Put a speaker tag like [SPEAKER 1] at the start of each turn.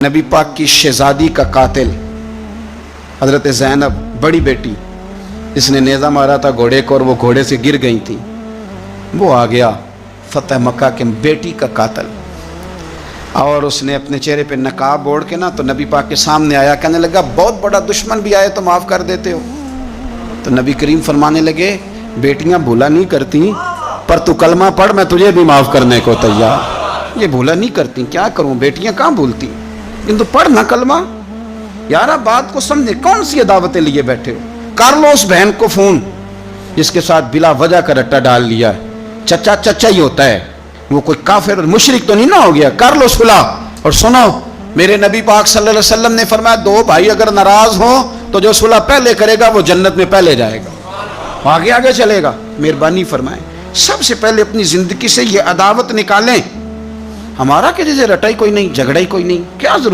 [SPEAKER 1] نبی پاک کی شہزادی کا قاتل حضرت زینب بڑی بیٹی، اس نے نیزہ مارا تھا گھوڑے کو اور وہ گھوڑے سے گر گئی تھی، وہ آ گیا فتح مکہ کے بیٹی کا قاتل، اور اس نے اپنے چہرے پہ نقاب اوڑھ کے تو نبی پاک کے سامنے آیا، کہنے لگا بہت بڑا دشمن بھی آئے تو معاف کر دیتے ہو۔ تو نبی کریم فرمانے لگے بیٹیاں بھولا نہیں کرتی، پر تو کلمہ پڑھ میں تجھے بھی معاف کرنے کو تیار۔ یہ بھولا نہیں کرتی، کیا کروں، بیٹیاں کہاں بھولتی، تو پڑھنا کلمہ۔ یارہ بات کو سمجھے، کون سی عداوتیں لیے بیٹھے ہو؟ کر لو اس بہن کو فون جس کے ساتھ بلا وجہ کا رٹا ڈال لیا، چچا چچا ہی ہوتا ہے، وہ کوئی کافر اور مشرک تو نہیں نہ ہو گیا، کر لو صلح۔ اور سنو، میرے نبی پاک صلی اللہ علیہ وسلم نے فرمایا دو بھائی اگر ناراض ہوں تو جو صلح پہلے کرے گا وہ جنت میں پہلے جائے گا، آگے آگے چلے گا۔ مہربانی فرمائیں سب سے پہلے اپنی زندگی سے یہ عداوت نکالیں، ہمارا کہ جیسے رٹائی کوئی نہیں، جھگڑا ہی کوئی نہیں، کیا ضرورت